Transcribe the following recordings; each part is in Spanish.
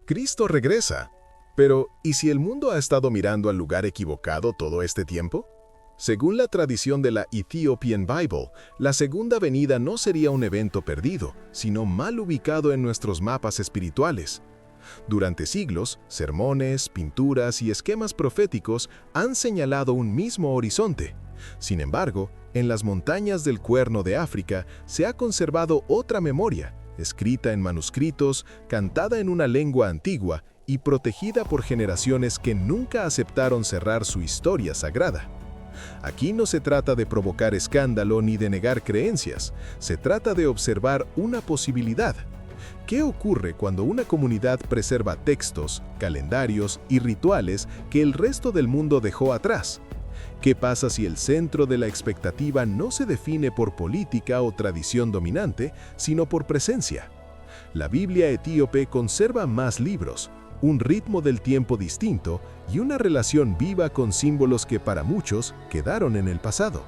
Cristo regresa. Pero, ¿y si el mundo ha estado mirando al lugar equivocado todo este tiempo? Según la tradición de la Ethiopian Bible, la segunda venida no sería un evento perdido, sino mal ubicado en nuestros mapas espirituales. Durante siglos, sermones, pinturas y esquemas proféticos han señalado un mismo horizonte. Sin embargo, en las montañas del Cuerno de África se ha conservado otra memoria, escrita en manuscritos, cantada en una lengua antigua y protegida por generaciones que nunca aceptaron cerrar su historia sagrada. Aquí no se trata de provocar escándalo ni de negar creencias, se trata de observar una posibilidad. ¿Qué ocurre cuando una comunidad preserva textos, calendarios y rituales que el resto del mundo dejó atrás? ¿Qué pasa si el centro de la expectativa no se define por política o tradición dominante, sino por presencia? La Biblia etíope conserva más libros, un ritmo del tiempo distinto y una relación viva con símbolos que para muchos quedaron en el pasado.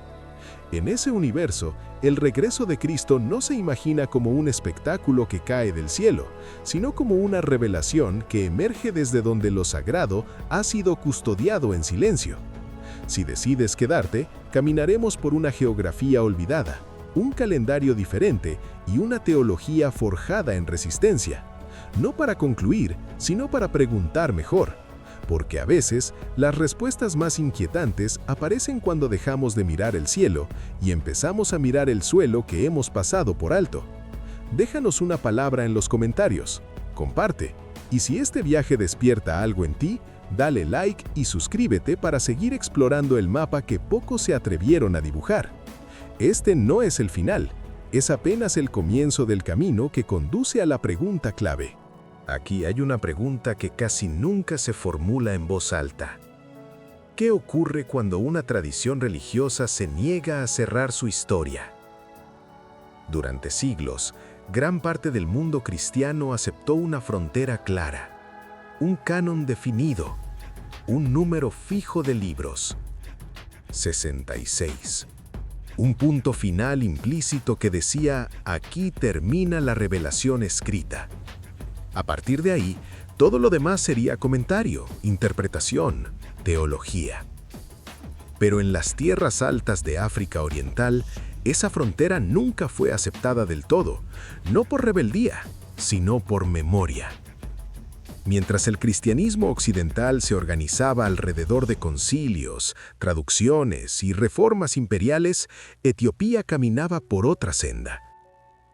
En ese universo, el regreso de Cristo no se imagina como un espectáculo que cae del cielo, sino como una revelación que emerge desde donde lo sagrado ha sido custodiado en silencio. Si decides quedarte, caminaremos por una geografía olvidada, un calendario diferente y una teología forjada en resistencia. No para concluir, sino para preguntar mejor. Porque a veces, las respuestas más inquietantes aparecen cuando dejamos de mirar el cielo y empezamos a mirar el suelo que hemos pasado por alto. Déjanos una palabra en los comentarios, comparte, y si este viaje despierta algo en ti, dale like y suscríbete para seguir explorando el mapa que pocos se atrevieron a dibujar. Este no es el final, es apenas el comienzo del camino que conduce a la pregunta clave. Aquí hay una pregunta que casi nunca se formula en voz alta. ¿Qué ocurre cuando una tradición religiosa se niega a cerrar su historia? Durante siglos, gran parte del mundo cristiano aceptó una frontera clara, un canon definido, un número fijo de libros. 66. Un punto final implícito que decía, aquí termina la revelación escrita. A partir de ahí, todo lo demás sería comentario, interpretación, teología. Pero en las tierras altas de África Oriental, esa frontera nunca fue aceptada del todo, no por rebeldía, sino por memoria. Mientras el cristianismo occidental se organizaba alrededor de concilios, traducciones y reformas imperiales, Etiopía caminaba por otra senda.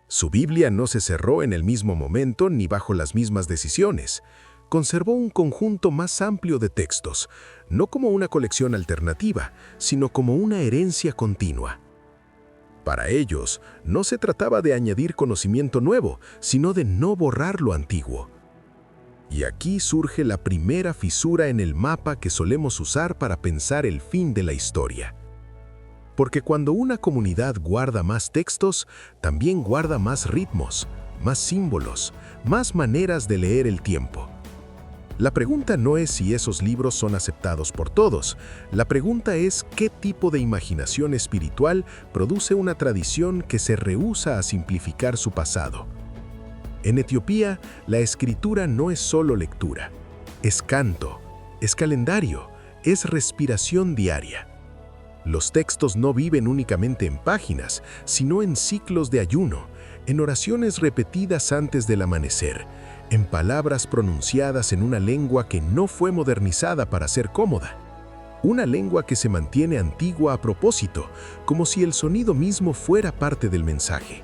Su Biblia no se cerró en el mismo momento ni bajo las mismas decisiones. Conservó un conjunto más amplio de textos, no como una colección alternativa, sino como una herencia continua. Para ellos, no se trataba de añadir conocimiento nuevo, sino de no borrar lo antiguo. Y aquí surge la primera fisura en el mapa que solemos usar para pensar el fin de la historia. Porque cuando una comunidad guarda más textos, también guarda más ritmos, más símbolos, más maneras de leer el tiempo. La pregunta no es si esos libros son aceptados por todos. La pregunta es qué tipo de imaginación espiritual produce una tradición que se rehúsa a simplificar su pasado. En Etiopía, la escritura no es solo lectura, es canto, es calendario, es respiración diaria. Los textos no viven únicamente en páginas, sino en ciclos de ayuno, en oraciones repetidas antes del amanecer, en palabras pronunciadas en una lengua que no fue modernizada para ser cómoda. Una lengua que se mantiene antigua a propósito, como si el sonido mismo fuera parte del mensaje.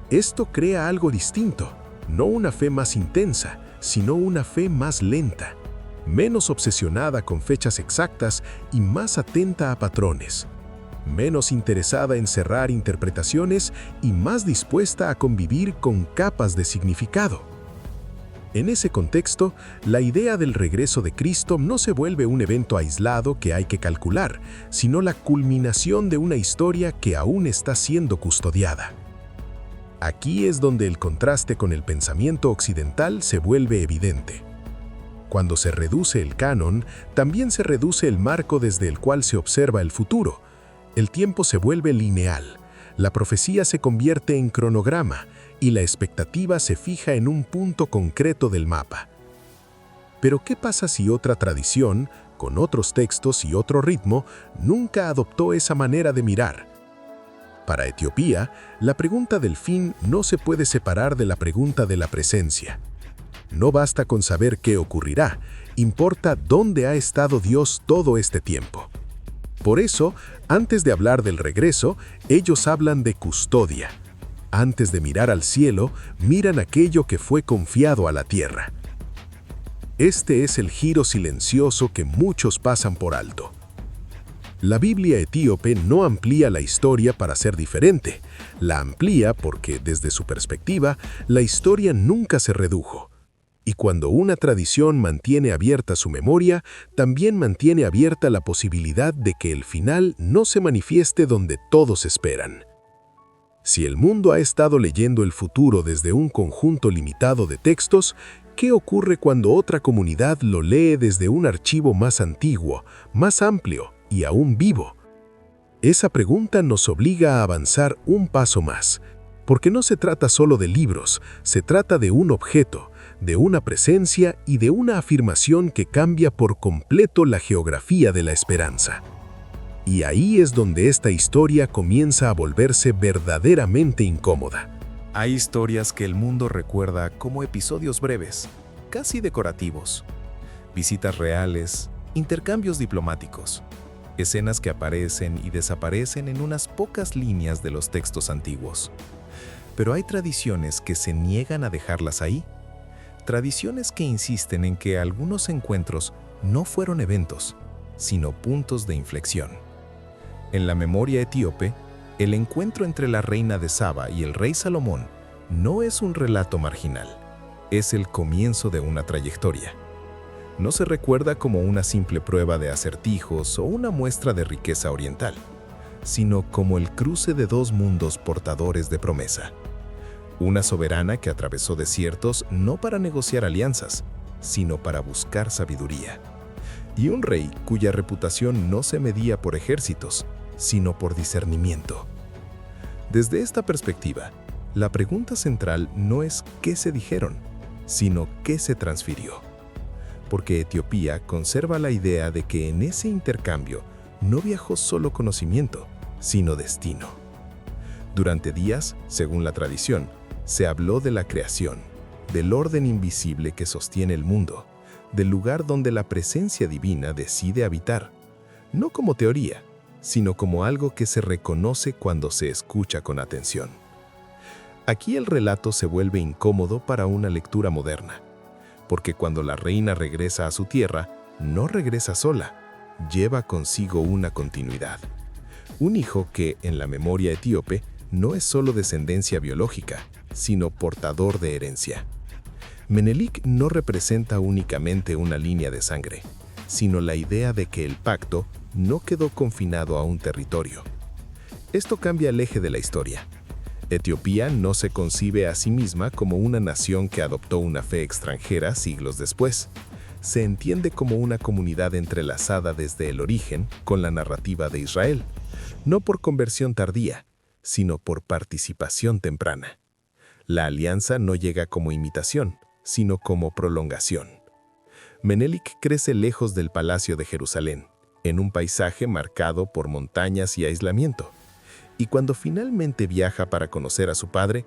Esto crea algo distinto, no una fe más intensa, sino una fe más lenta, menos obsesionada con fechas exactas y más atenta a patrones, menos interesada en cerrar interpretaciones y más dispuesta a convivir con capas de significado. En ese contexto, la idea del regreso de Cristo no se vuelve un evento aislado que hay que calcular, sino la culminación de una historia que aún está siendo custodiada. Aquí es donde el contraste con el pensamiento occidental se vuelve evidente. Cuando se reduce el canon, también se reduce el marco desde el cual se observa el futuro. El tiempo se vuelve lineal, la profecía se convierte en cronograma y la expectativa se fija en un punto concreto del mapa. Pero ¿qué pasa si otra tradición, con otros textos y otro ritmo, nunca adoptó esa manera de mirar? Para Etiopía, la pregunta del fin no se puede separar de la pregunta de la presencia. No basta con saber qué ocurrirá, importa dónde ha estado Dios todo este tiempo. Por eso, antes de hablar del regreso, ellos hablan de custodia. Antes de mirar al cielo, miran aquello que fue confiado a la tierra. Este es el giro silencioso que muchos pasan por alto. La Biblia etíope no amplía la historia para ser diferente, la amplía porque, desde su perspectiva, la historia nunca se redujo. Y cuando una tradición mantiene abierta su memoria, también mantiene abierta la posibilidad de que el final no se manifieste donde todos esperan. Si el mundo ha estado leyendo el futuro desde un conjunto limitado de textos, ¿qué ocurre cuando otra comunidad lo lee desde un archivo más antiguo, más amplio y aún vivo? Esa pregunta nos obliga a avanzar un paso más, porque no se trata solo de libros, se trata de un objeto, de una presencia y de una afirmación que cambia por completo la geografía de la esperanza. Y ahí es donde esta historia comienza a volverse verdaderamente incómoda. Hay historias que el mundo recuerda como episodios breves, casi decorativos. Visitas reales, intercambios diplomáticos, escenas que aparecen y desaparecen en unas pocas líneas de los textos antiguos. Pero hay tradiciones que se niegan a dejarlas ahí. Tradiciones que insisten en que algunos encuentros no fueron eventos, sino puntos de inflexión. En la memoria etíope, el encuentro entre la reina de Saba y el rey Salomón no es un relato marginal, es el comienzo de una trayectoria. No se recuerda como una simple prueba de acertijos o una muestra de riqueza oriental, sino como el cruce de dos mundos portadores de promesa. Una soberana que atravesó desiertos no para negociar alianzas, sino para buscar sabiduría. Y un rey cuya reputación no se medía por ejércitos, sino por discernimiento. Desde esta perspectiva, la pregunta central no es qué se dijeron, sino qué se transfirió. Porque Etiopía conserva la idea de que en ese intercambio no viajó solo conocimiento, sino destino. Durante días, según la tradición, se habló de la creación, del orden invisible que sostiene el mundo, del lugar donde la presencia divina decide habitar, no como teoría, sino como algo que se reconoce cuando se escucha con atención. Aquí el relato se vuelve incómodo para una lectura moderna, porque cuando la reina regresa a su tierra, no regresa sola, lleva consigo una continuidad. Un hijo que, en la memoria etíope, no es solo descendencia biológica, sino portador de herencia. Menelik no representa únicamente una línea de sangre, sino la idea de que el pacto no quedó confinado a un territorio. Esto cambia el eje de la historia. Etiopía no se concibe a sí misma como una nación que adoptó una fe extranjera siglos después. Se entiende como una comunidad entrelazada desde el origen con la narrativa de Israel, no por conversión tardía, sino por participación temprana. La alianza no llega como imitación, sino como prolongación. Menelik crece lejos del Palacio de Jerusalén, en un paisaje marcado por montañas y aislamiento. Y cuando finalmente viaja para conocer a su padre,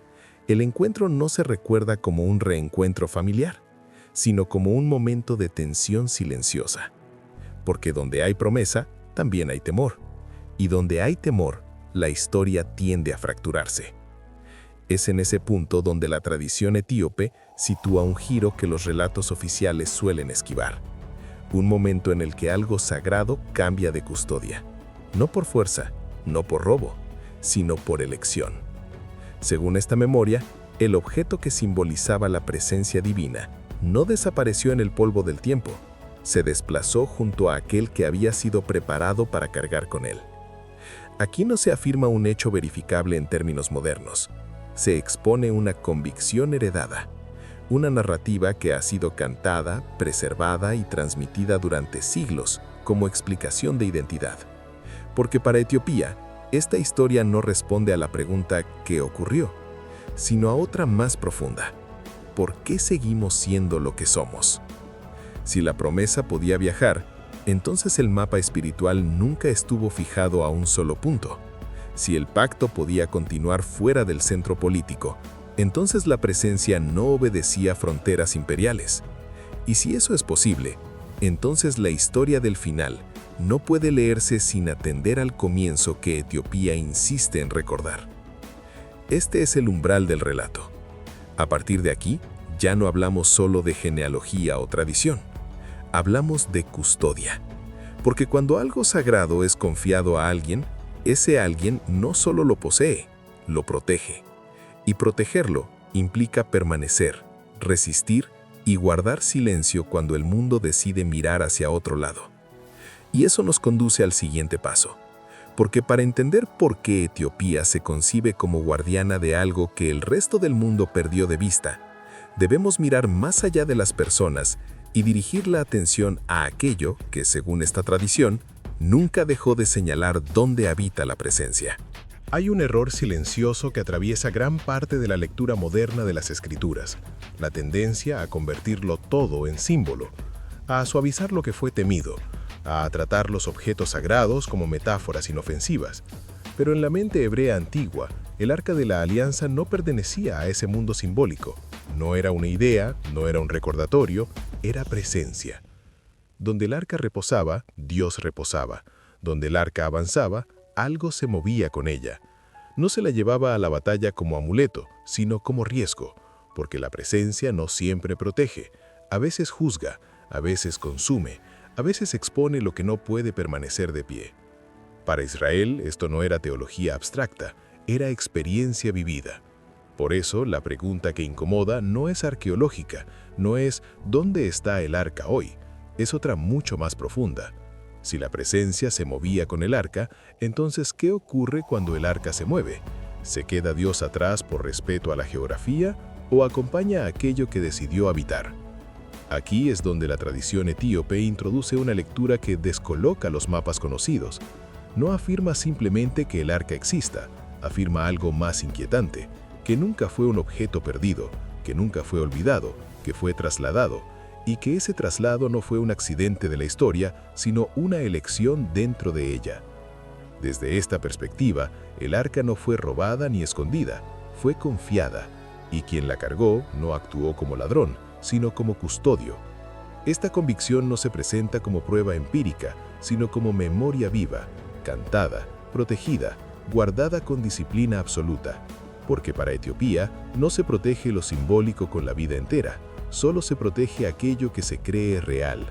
el encuentro no se recuerda como un reencuentro familiar, sino como un momento de tensión silenciosa. Porque donde hay promesa, también hay temor. Y donde hay temor, la historia tiende a fracturarse. Es en ese punto donde la tradición etíope sitúa un giro que los relatos oficiales suelen esquivar. Un momento en el que algo sagrado cambia de custodia. No por fuerza, no por robo, sino por elección. Según esta memoria, el objeto que simbolizaba la presencia divina no desapareció en el polvo del tiempo, se desplazó junto a aquel que había sido preparado para cargar con él. Aquí no se afirma un hecho verificable en términos modernos, se expone una convicción heredada, una narrativa que ha sido cantada, preservada y transmitida durante siglos como explicación de identidad. Porque para Etiopía, esta historia no responde a la pregunta ¿qué ocurrió?, sino a otra más profunda. ¿Por qué seguimos siendo lo que somos? Si la promesa podía viajar, entonces el mapa espiritual nunca estuvo fijado a un solo punto. Si el pacto podía continuar fuera del centro político, entonces la presencia no obedecía fronteras imperiales. Y si eso es posible, entonces la historia del final no puede leerse sin atender al comienzo que Etiopía insiste en recordar. Este es el umbral del relato. A partir de aquí, ya no hablamos solo de genealogía o tradición. Hablamos de custodia. Porque cuando algo sagrado es confiado a alguien, ese alguien no solo lo posee, lo protege. Y protegerlo implica permanecer, resistir y guardar silencio cuando el mundo decide mirar hacia otro lado. Y eso nos conduce al siguiente paso. Porque para entender por qué Etiopía se concibe como guardiana de algo que el resto del mundo perdió de vista, debemos mirar más allá de las personas y dirigir la atención a aquello que, según esta tradición, nunca dejó de señalar dónde habita la presencia. Hay un error silencioso que atraviesa gran parte de la lectura moderna de las escrituras, la tendencia a convertirlo todo en símbolo, a suavizar lo que fue temido, a tratar los objetos sagrados como metáforas inofensivas. Pero en la mente hebrea antigua, el Arca de la Alianza no pertenecía a ese mundo simbólico. No era una idea, no era un recordatorio, era presencia. Donde el arca reposaba, Dios reposaba. Donde el arca avanzaba, algo se movía con ella. No se la llevaba a la batalla como amuleto, sino como riesgo, porque la presencia no siempre protege. A veces juzga, a veces consume, a veces expone lo que no puede permanecer de pie. Para Israel, esto no era teología abstracta, era experiencia vivida. Por eso, la pregunta que incomoda no es arqueológica, no es ¿dónde está el arca hoy? Es otra mucho más profunda. Si la presencia se movía con el arca, entonces ¿qué ocurre cuando el arca se mueve? ¿Se queda Dios atrás por respeto a la geografía o acompaña a aquello que decidió habitar? Aquí es donde la tradición etíope introduce una lectura que descoloca los mapas conocidos. No afirma simplemente que el arca exista, afirma algo más inquietante, que nunca fue un objeto perdido, que nunca fue olvidado, que fue trasladado, y que ese traslado no fue un accidente de la historia, sino una elección dentro de ella. Desde esta perspectiva, el arca no fue robada ni escondida, fue confiada, y quien la cargó no actuó como ladrón, sino como custodio. Esta convicción no se presenta como prueba empírica, sino como memoria viva, cantada, protegida, guardada con disciplina absoluta. Porque para Etiopía no se protege lo simbólico con la vida entera, solo se protege aquello que se cree real.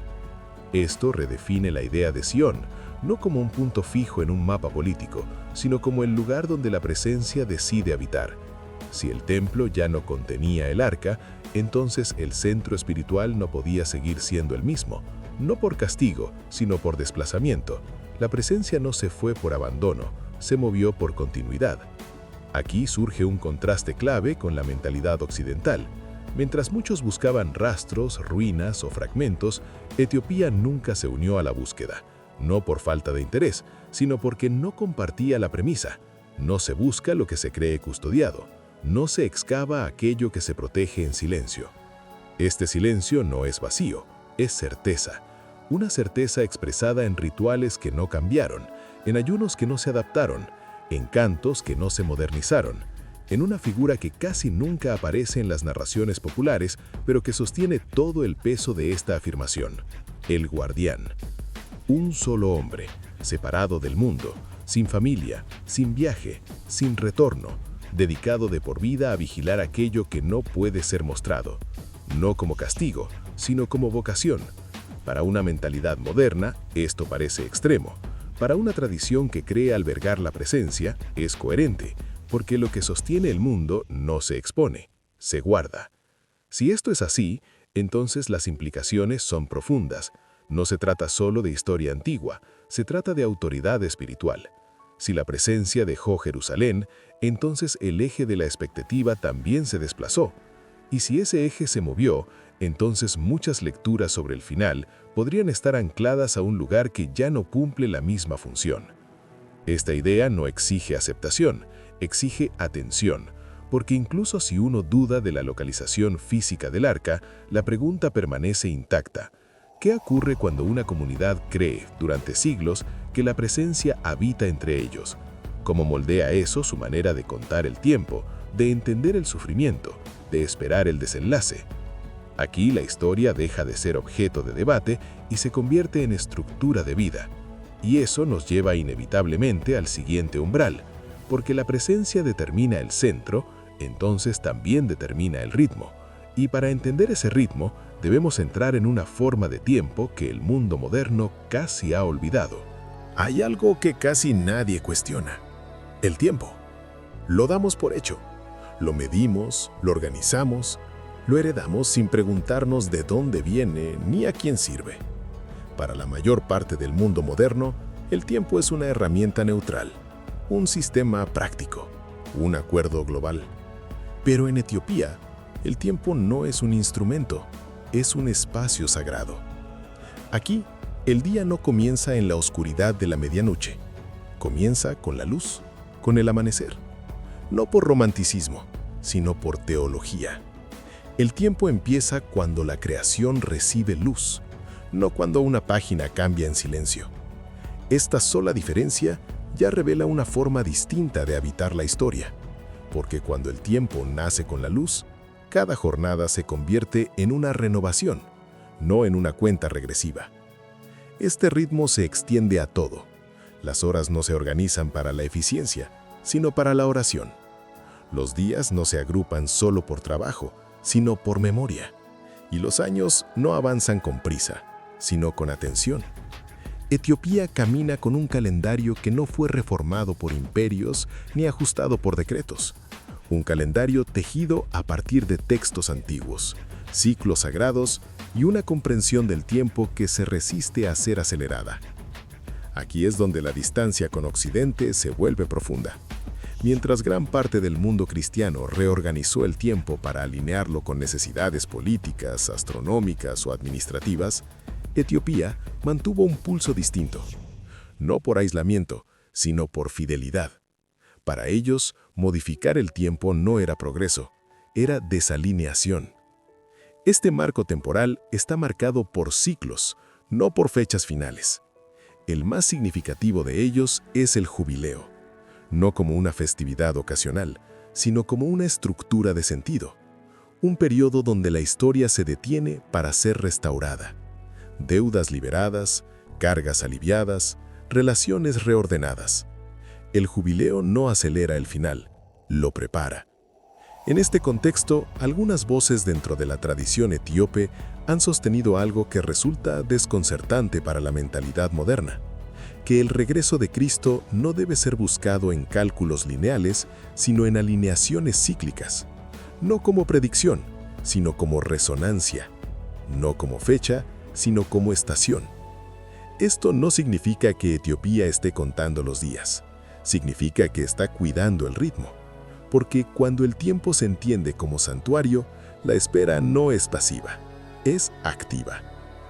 Esto redefine la idea de Sión, no como un punto fijo en un mapa político, sino como el lugar donde la presencia decide habitar. Si el templo ya no contenía el arca, entonces el centro espiritual no podía seguir siendo el mismo, no por castigo, sino por desplazamiento. La presencia no se fue por abandono, se movió por continuidad. Aquí surge un contraste clave con la mentalidad occidental. Mientras muchos buscaban rastros, ruinas o fragmentos, Etiopía nunca se unió a la búsqueda, no por falta de interés, sino porque no compartía la premisa. No se busca lo que se cree custodiado, no se excava aquello que se protege en silencio. Este silencio no es vacío, es certeza. Una certeza expresada en rituales que no cambiaron, en ayunos que no se adaptaron, en cantos que no se modernizaron, en una figura que casi nunca aparece en las narraciones populares, pero que sostiene todo el peso de esta afirmación: el guardián. Un solo hombre, separado del mundo, sin familia, sin viaje, sin retorno, dedicado de por vida a vigilar aquello que no puede ser mostrado, no como castigo, sino como vocación. Para una mentalidad moderna, esto parece extremo. Para una tradición que cree albergar la presencia, es coherente, porque lo que sostiene el mundo no se expone, se guarda. Si esto es así, entonces las implicaciones son profundas. No se trata solo de historia antigua, se trata de autoridad espiritual. Si la presencia dejó Jerusalén, entonces el eje de la expectativa también se desplazó. Y si ese eje se movió, entonces muchas lecturas sobre el final podrían estar ancladas a un lugar que ya no cumple la misma función. Esta idea no exige aceptación, exige atención, porque incluso si uno duda de la localización física del arca, la pregunta permanece intacta. ¿Qué ocurre cuando una comunidad cree, durante siglos, que la presencia habita entre ellos? ¿Cómo moldea eso su manera de contar el tiempo, de entender el sufrimiento, de esperar el desenlace? Aquí la historia deja de ser objeto de debate y se convierte en estructura de vida. Y eso nos lleva inevitablemente al siguiente umbral, porque la presencia determina el centro, entonces también determina el ritmo. Y para entender ese ritmo, debemos entrar en una forma de tiempo que el mundo moderno casi ha olvidado. Hay algo que casi nadie cuestiona: el tiempo. Lo damos por hecho. Lo medimos, lo organizamos, lo heredamos sin preguntarnos de dónde viene ni a quién sirve. Para la mayor parte del mundo moderno, el tiempo es una herramienta neutral, un sistema práctico, un acuerdo global. Pero en Etiopía, el tiempo no es un instrumento, es un espacio sagrado. Aquí, el día no comienza en la oscuridad de la medianoche, comienza con la luz, con el amanecer. No por romanticismo, sino por teología. El tiempo empieza cuando la creación recibe luz, no cuando una página cambia en silencio. Esta sola diferencia ya revela una forma distinta de habitar la historia, porque cuando el tiempo nace con la luz, cada jornada se convierte en una renovación, no en una cuenta regresiva. Este ritmo se extiende a todo. Las horas no se organizan para la eficiencia, sino para la oración. Los días no se agrupan solo por trabajo, sino por memoria. Y los años no avanzan con prisa, sino con atención. Etiopía camina con un calendario que no fue reformado por imperios ni ajustado por decretos. Un calendario tejido a partir de textos antiguos, ciclos sagrados y una comprensión del tiempo que se resiste a ser acelerada. Aquí es donde la distancia con Occidente se vuelve profunda. Mientras gran parte del mundo cristiano reorganizó el tiempo para alinearlo con necesidades políticas, astronómicas o administrativas, Etiopía mantuvo un pulso distinto. No por aislamiento, sino por fidelidad. Para ellos, modificar el tiempo no era progreso, era desalineación. Este marco temporal está marcado por ciclos, no por fechas finales. El más significativo de ellos es el jubileo, no como una festividad ocasional, sino como una estructura de sentido. Un periodo donde la historia se detiene para ser restaurada. Deudas liberadas, cargas aliviadas, relaciones reordenadas. El jubileo no acelera el final, lo prepara. En este contexto, algunas voces dentro de la tradición etíope han sostenido algo que resulta desconcertante para la mentalidad moderna: que el regreso de Cristo no debe ser buscado en cálculos lineales, sino en alineaciones cíclicas. No como predicción, sino como resonancia. No como fecha, sino como estación. Esto no significa que Etiopía esté contando los días. Significa que está cuidando el ritmo. Porque cuando el tiempo se entiende como santuario, la espera no es pasiva, es activa.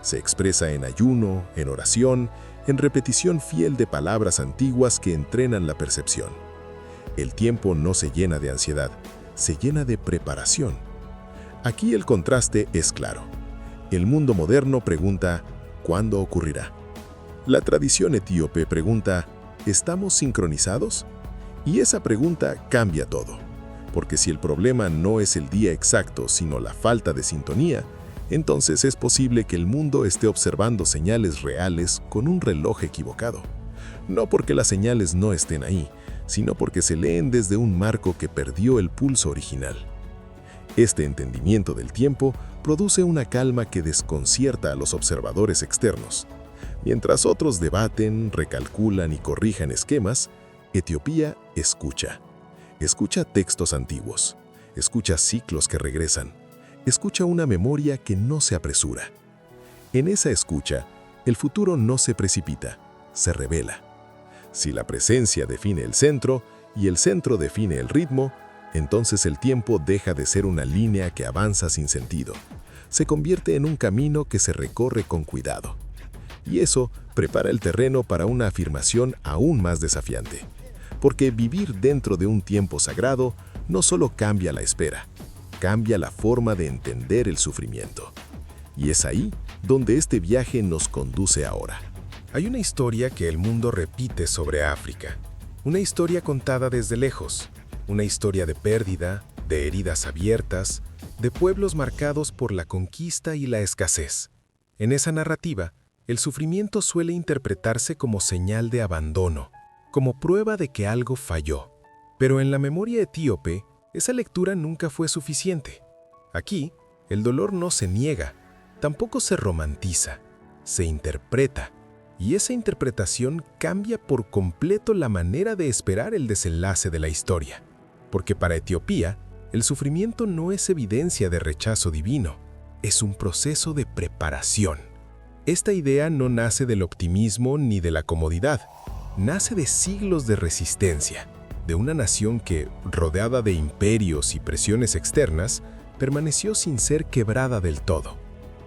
Se expresa en ayuno, en oración, en repetición fiel de palabras antiguas que entrenan la percepción. El tiempo no se llena de ansiedad, se llena de preparación. Aquí el contraste es claro. El mundo moderno pregunta, ¿cuándo ocurrirá? La tradición etíope pregunta, ¿estamos sincronizados? Y esa pregunta cambia todo, porque si el problema no es el día exacto, sino la falta de sintonía, entonces es posible que el mundo esté observando señales reales con un reloj equivocado. No porque las señales no estén ahí, sino porque se leen desde un marco que perdió el pulso original. Este entendimiento del tiempo produce una calma que desconcierta a los observadores externos. Mientras otros debaten, recalculan y corrijan esquemas, Etiopía escucha. Escucha textos antiguos, escucha ciclos que regresan, escucha una memoria que no se apresura. En esa escucha, el futuro no se precipita, se revela. Si la presencia define el centro y el centro define el ritmo, entonces el tiempo deja de ser una línea que avanza sin sentido. Se convierte en un camino que se recorre con cuidado. Y eso prepara el terreno para una afirmación aún más desafiante. Porque vivir dentro de un tiempo sagrado no solo cambia la espera, cambia la forma de entender el sufrimiento. Y es ahí donde este viaje nos conduce ahora. Hay una historia que el mundo repite sobre África. Una historia contada desde lejos. Una historia de pérdida, de heridas abiertas, de pueblos marcados por la conquista y la escasez. En esa narrativa, el sufrimiento suele interpretarse como señal de abandono, como prueba de que algo falló. Pero en la memoria etíope, esa lectura nunca fue suficiente. Aquí, el dolor no se niega, tampoco se romantiza, se interpreta. Y esa interpretación cambia por completo la manera de esperar el desenlace de la historia. Porque para Etiopía, el sufrimiento no es evidencia de rechazo divino, es un proceso de preparación. Esta idea no nace del optimismo ni de la comodidad, nace de siglos de resistencia, de una nación que, rodeada de imperios y presiones externas, permaneció sin ser quebrada del todo.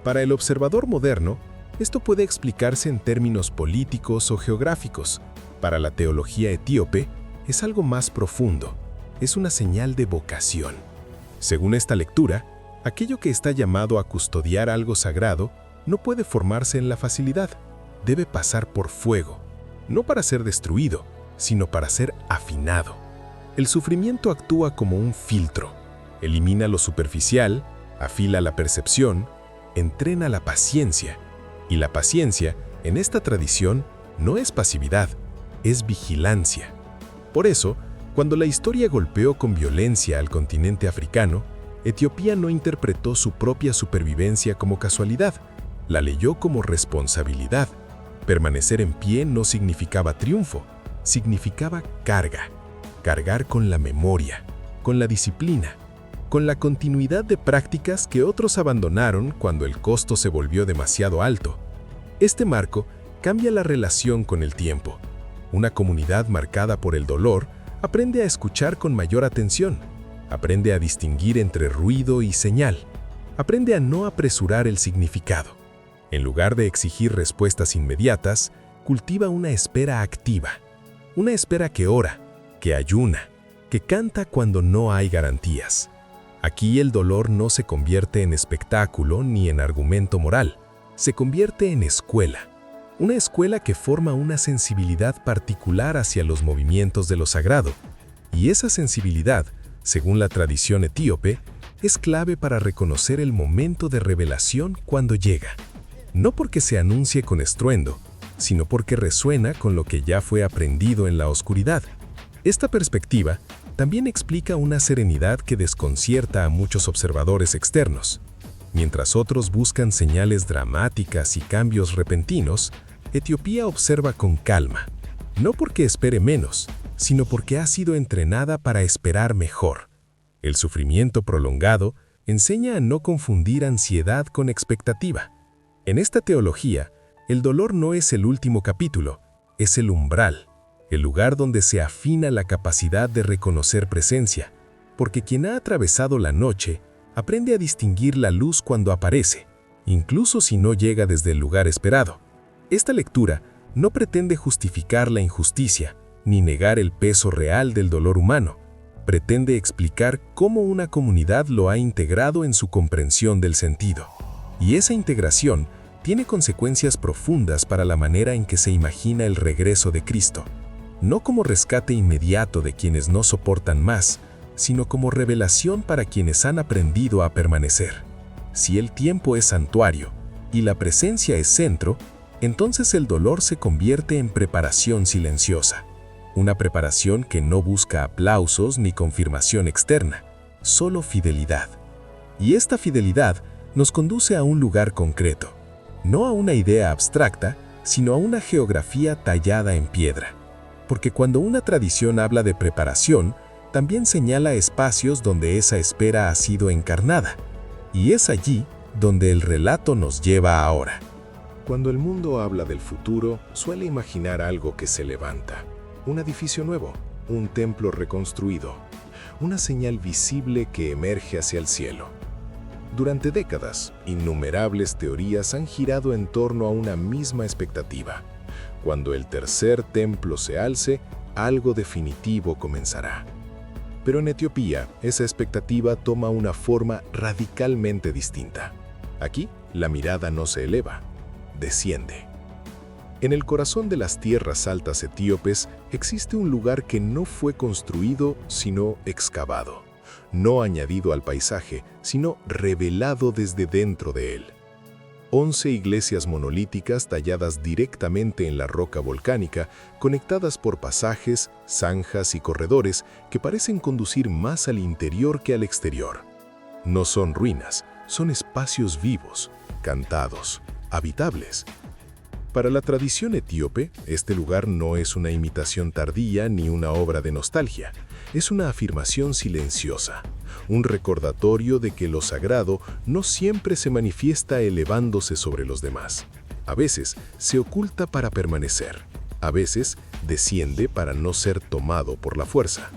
Para el observador moderno, esto puede explicarse en términos políticos o geográficos. Para la teología etíope, es algo más profundo, es una señal de vocación. Según esta lectura, aquello que está llamado a custodiar algo sagrado no puede formarse en la facilidad, debe pasar por fuego, no para ser destruido, sino para ser afinado. El sufrimiento actúa como un filtro, elimina lo superficial, afila la percepción, entrena la paciencia. Y la paciencia, en esta tradición, no es pasividad, es vigilancia. Por eso, cuando la historia golpeó con violencia al continente africano, Etiopía no interpretó su propia supervivencia como casualidad, la leyó como responsabilidad. Permanecer en pie no significaba triunfo, significaba carga. Cargar con la memoria, con la disciplina, con la continuidad de prácticas que otros abandonaron cuando el costo se volvió demasiado alto. Este marco cambia la relación con el tiempo. Una comunidad marcada por el dolor aprende a escuchar con mayor atención, aprende a distinguir entre ruido y señal, aprende a no apresurar el significado. En lugar de exigir respuestas inmediatas, cultiva una espera activa, una espera que ora, que ayuna, que canta cuando no hay garantías. Aquí el dolor no se convierte en espectáculo ni en argumento moral, se convierte en escuela. Una escuela que forma una sensibilidad particular hacia los movimientos de lo sagrado. Y esa sensibilidad, según la tradición etíope, es clave para reconocer el momento de revelación cuando llega. No porque se anuncie con estruendo, sino porque resuena con lo que ya fue aprendido en la oscuridad. Esta perspectiva también explica una serenidad que desconcierta a muchos observadores externos. Mientras otros buscan señales dramáticas y cambios repentinos, Etiopía observa con calma, no porque espere menos, sino porque ha sido entrenada para esperar mejor. El sufrimiento prolongado enseña a no confundir ansiedad con expectativa. En esta teología, el dolor no es el último capítulo, es el umbral, el lugar donde se afina la capacidad de reconocer presencia, porque quien ha atravesado la noche aprende a distinguir la luz cuando aparece, incluso si no llega desde el lugar esperado. Esta lectura no pretende justificar la injusticia, ni negar el peso real del dolor humano. Pretende explicar cómo una comunidad lo ha integrado en su comprensión del sentido. Y esa integración tiene consecuencias profundas para la manera en que se imagina el regreso de Cristo. No como rescate inmediato de quienes no soportan más, sino como revelación para quienes han aprendido a permanecer. Si el tiempo es santuario y la presencia es centro, entonces el dolor se convierte en preparación silenciosa. Una preparación que no busca aplausos ni confirmación externa, solo fidelidad. Y esta fidelidad nos conduce a un lugar concreto, no a una idea abstracta, sino a una geografía tallada en piedra. Porque cuando una tradición habla de preparación, también señala espacios donde esa espera ha sido encarnada, y es allí donde el relato nos lleva ahora. Cuando el mundo habla del futuro, suele imaginar algo que se levanta. Un edificio nuevo, un templo reconstruido, una señal visible que emerge hacia el cielo. Durante décadas, innumerables teorías han girado en torno a una misma expectativa. Cuando el tercer templo se alce, algo definitivo comenzará. Pero en Etiopía, esa expectativa toma una forma radicalmente distinta. Aquí, la mirada no se eleva, desciende. En el corazón de las tierras altas etíopes existe un lugar que no fue construido, sino excavado. No añadido al paisaje, sino revelado desde dentro de él. 11 iglesias monolíticas talladas directamente en la roca volcánica, conectadas por pasajes, zanjas y corredores que parecen conducir más al interior que al exterior. No son ruinas, son espacios vivos, cantados, habitables. Para la tradición etíope, este lugar no es una imitación tardía ni una obra de nostalgia. Es una afirmación silenciosa, un recordatorio de que lo sagrado no siempre se manifiesta elevándose sobre los demás. A veces se oculta para permanecer, a veces desciende para no ser tomado por la fuerza.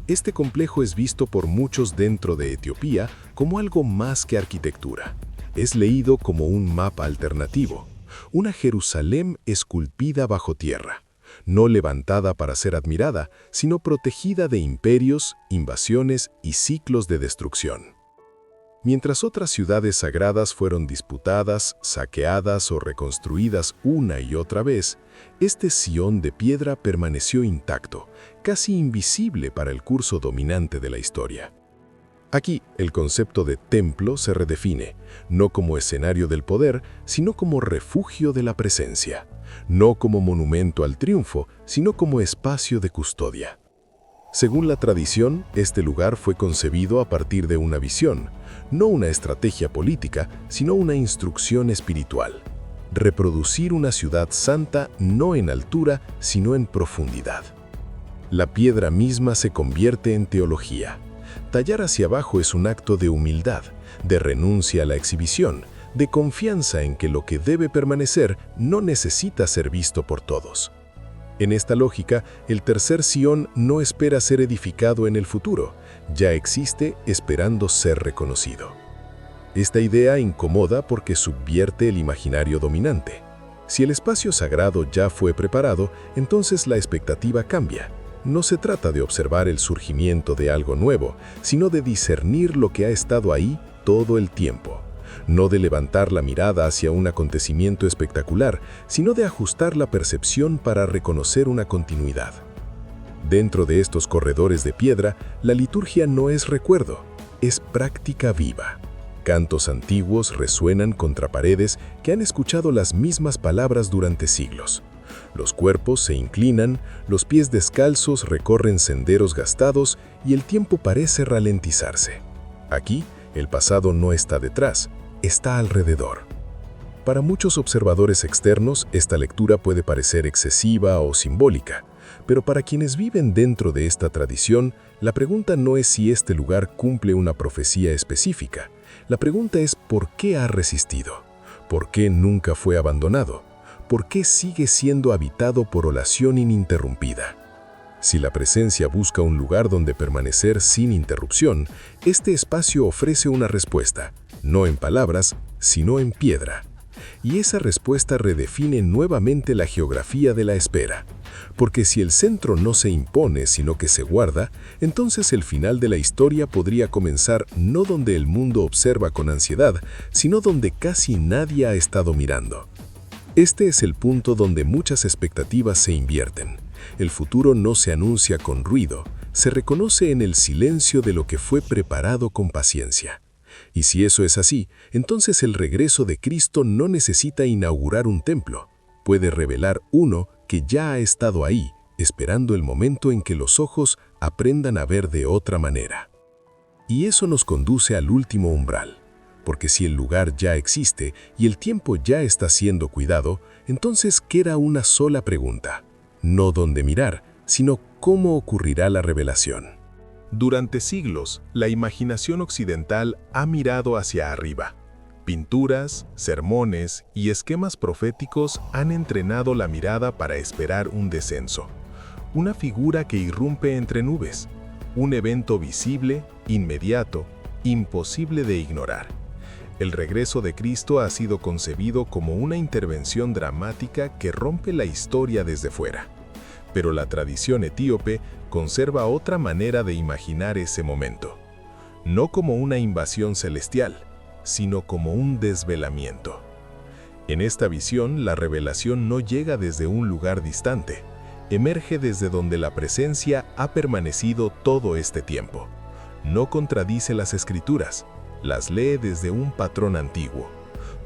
Este complejo es visto por muchos dentro de Etiopía como algo más que arquitectura. Es leído como un mapa alternativo, una Jerusalén esculpida bajo tierra, no levantada para ser admirada, sino protegida de imperios, invasiones y ciclos de destrucción. Mientras otras ciudades sagradas fueron disputadas, saqueadas o reconstruidas una y otra vez, este Sión de piedra permaneció intacto, casi invisible para el curso dominante de la historia. Aquí, el concepto de templo se redefine, no como escenario del poder, sino como refugio de la presencia, no como monumento al triunfo, sino como espacio de custodia. Según la tradición, este lugar fue concebido a partir de una visión, no una estrategia política, sino una instrucción espiritual. Reproducir una ciudad santa no en altura, sino en profundidad. La piedra misma se convierte en teología. Tallar hacia abajo es un acto de humildad, de renuncia a la exhibición, de confianza en que lo que debe permanecer no necesita ser visto por todos. En esta lógica, el tercer Sión no espera ser edificado en el futuro, ya existe esperando ser reconocido. Esta idea incomoda porque subvierte el imaginario dominante. Si el espacio sagrado ya fue preparado, entonces la expectativa cambia. No se trata de observar el surgimiento de algo nuevo, sino de discernir lo que ha estado ahí todo el tiempo. No de levantar la mirada hacia un acontecimiento espectacular, sino de ajustar la percepción para reconocer una continuidad. Dentro de estos corredores de piedra, la liturgia no es recuerdo, es práctica viva. Cantos antiguos resuenan contra paredes que han escuchado las mismas palabras durante siglos. Los cuerpos se inclinan, los pies descalzos recorren senderos gastados y el tiempo parece ralentizarse. Aquí, el pasado no está detrás, está alrededor. Para muchos observadores externos, esta lectura puede parecer excesiva o simbólica, pero para quienes viven dentro de esta tradición, la pregunta no es si este lugar cumple una profecía específica. La pregunta es ¿por qué ha resistido? ¿Por qué nunca fue abandonado? ¿Por qué sigue siendo habitado por oración ininterrumpida? Si la presencia busca un lugar donde permanecer sin interrupción, este espacio ofrece una respuesta, no en palabras, sino en piedra. Y esa respuesta redefine nuevamente la geografía de la espera. Porque si el centro no se impone, sino que se guarda, entonces el final de la historia podría comenzar no donde el mundo observa con ansiedad, sino donde casi nadie ha estado mirando. Este es el punto donde muchas expectativas se invierten. El futuro no se anuncia con ruido, se reconoce en el silencio de lo que fue preparado con paciencia. Y si eso es así, entonces el regreso de Cristo no necesita inaugurar un templo. Puede revelar uno que ya ha estado ahí, esperando el momento en que los ojos aprendan a ver de otra manera. Y eso nos conduce al último umbral. Porque si el lugar ya existe y el tiempo ya está siendo cuidado, entonces queda una sola pregunta. No dónde mirar, sino cómo ocurrirá la revelación. Durante siglos, la imaginación occidental ha mirado hacia arriba. Pinturas, sermones y esquemas proféticos han entrenado la mirada para esperar un descenso. Una figura que irrumpe entre nubes. Un evento visible, inmediato, imposible de ignorar. El regreso de Cristo ha sido concebido como una intervención dramática que rompe la historia desde fuera. Pero la tradición etíope conserva otra manera de imaginar ese momento. No como una invasión celestial, sino como un desvelamiento. En esta visión, la revelación no llega desde un lugar distante, emerge desde donde la presencia ha permanecido todo este tiempo. No contradice las escrituras, las lee desde un patrón antiguo,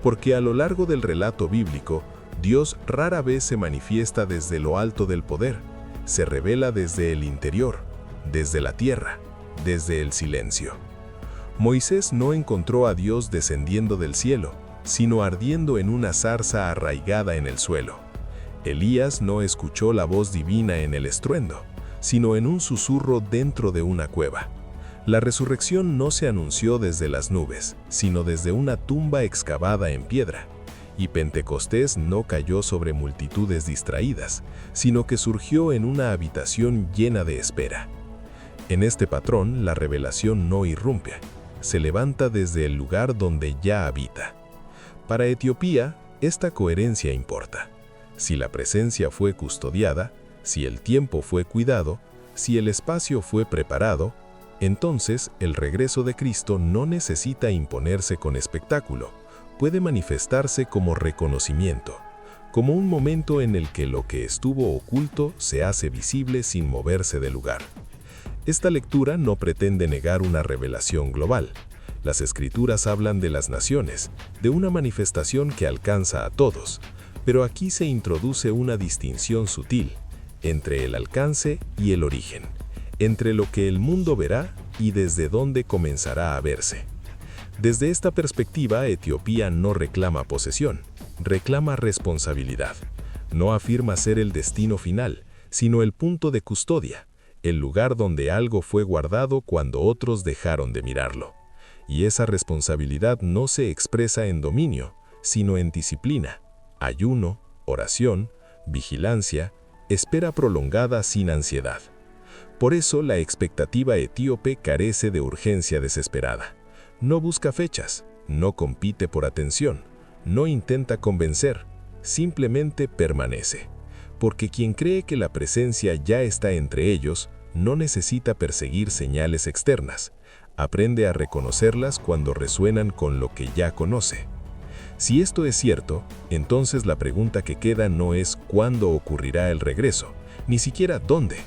porque a lo largo del relato bíblico, Dios rara vez se manifiesta desde lo alto del poder, se revela desde el interior, desde la tierra, desde el silencio. Moisés no encontró a Dios descendiendo del cielo, sino ardiendo en una zarza arraigada en el suelo. Elías no escuchó la voz divina en el estruendo, sino en un susurro dentro de una cueva. La resurrección no se anunció desde las nubes, sino desde una tumba excavada en piedra. Y Pentecostés no cayó sobre multitudes distraídas, sino que surgió en una habitación llena de espera. En este patrón, la revelación no irrumpe, se levanta desde el lugar donde ya habita. Para Etiopía, esta coherencia importa. Si la presencia fue custodiada, si el tiempo fue cuidado, si el espacio fue preparado, entonces el regreso de Cristo no necesita imponerse con espectáculo, puede manifestarse como reconocimiento, como un momento en el que lo que estuvo oculto se hace visible sin moverse del lugar. Esta lectura no pretende negar una revelación global. Las Escrituras hablan de las naciones, de una manifestación que alcanza a todos, pero aquí se introduce una distinción sutil entre el alcance y el origen, entre lo que el mundo verá y desde dónde comenzará a verse. Desde esta perspectiva, Etiopía no reclama posesión, reclama responsabilidad. No afirma ser el destino final, sino el punto de custodia, el lugar donde algo fue guardado cuando otros dejaron de mirarlo. Y esa responsabilidad no se expresa en dominio, sino en disciplina, ayuno, oración, vigilancia, espera prolongada sin ansiedad. Por eso la expectativa etíope carece de urgencia desesperada. No busca fechas, no compite por atención, no intenta convencer, simplemente permanece. Porque quien cree que la presencia ya está entre ellos, no necesita perseguir señales externas. Aprende a reconocerlas cuando resuenan con lo que ya conoce. Si esto es cierto, entonces la pregunta que queda no es cuándo ocurrirá el regreso, ni siquiera dónde.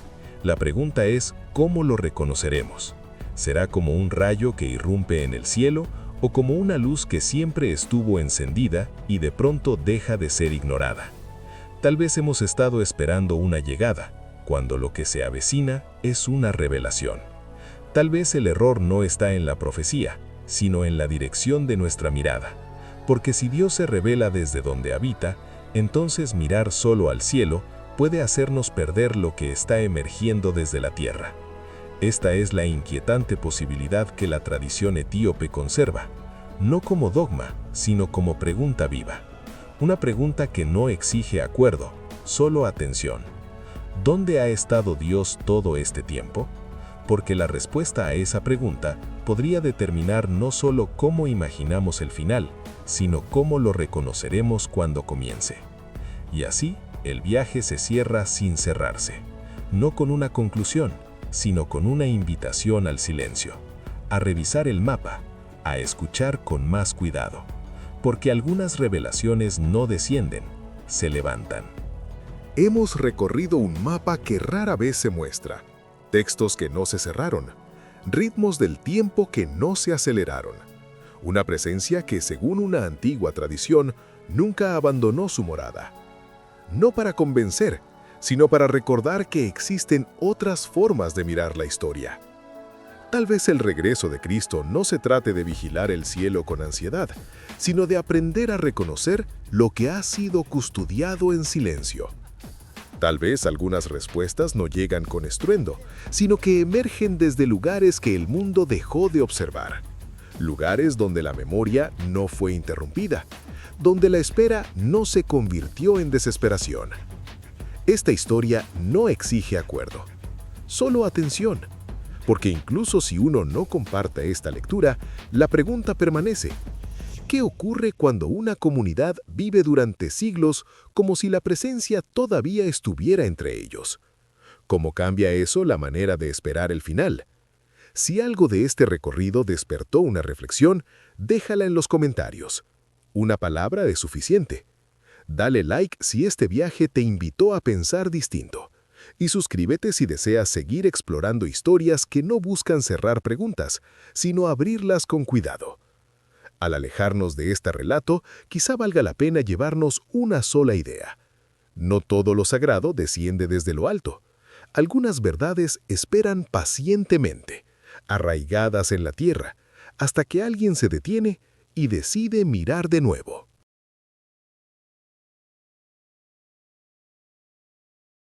La pregunta es cómo lo reconoceremos. ¿Será como un rayo que irrumpe en el cielo o como una luz que siempre estuvo encendida y de pronto deja de ser ignorada? Tal vez hemos estado esperando una llegada, cuando lo que se avecina es una revelación. Tal vez el error no está en la profecía, sino en la dirección de nuestra mirada. Porque si Dios se revela desde donde habita, entonces mirar solo al cielo puede hacernos perder lo que está emergiendo desde la tierra. Esta es la inquietante posibilidad que la tradición etíope conserva, no como dogma, sino como pregunta viva. Una pregunta que no exige acuerdo, solo atención. ¿Dónde ha estado Dios todo este tiempo? Porque la respuesta a esa pregunta podría determinar no solo cómo imaginamos el final, sino cómo lo reconoceremos cuando comience. Y así, el viaje se cierra sin cerrarse, no con una conclusión, sino con una invitación al silencio, a revisar el mapa, a escuchar con más cuidado, porque algunas revelaciones no descienden, se levantan. Hemos recorrido un mapa que rara vez se muestra, textos que no se cerraron, ritmos del tiempo que no se aceleraron, una presencia que, según una antigua tradición, nunca abandonó su morada. No para convencer, sino para recordar que existen otras formas de mirar la historia. Tal vez el regreso de Cristo no se trate de vigilar el cielo con ansiedad, sino de aprender a reconocer lo que ha sido custodiado en silencio. Tal vez algunas respuestas no llegan con estruendo, sino que emergen desde lugares que el mundo dejó de observar. Lugares donde la memoria no fue interrumpida, donde la espera no se convirtió en desesperación. Esta historia no exige acuerdo, solo atención, porque incluso si uno no comparte esta lectura, la pregunta permanece: ¿Qué ocurre cuando una comunidad vive durante siglos como si la presencia todavía estuviera entre ellos? ¿Cómo cambia eso la manera de esperar el final? Si algo de este recorrido despertó una reflexión, déjala en los comentarios. Una palabra es suficiente. Dale like si este viaje te invitó a pensar distinto. Y suscríbete si deseas seguir explorando historias que no buscan cerrar preguntas, sino abrirlas con cuidado. Al alejarnos de este relato, quizá valga la pena llevarnos una sola idea. No todo lo sagrado desciende desde lo alto. Algunas verdades esperan pacientemente, arraigadas en la tierra, hasta que alguien se detiene y decide mirar de nuevo.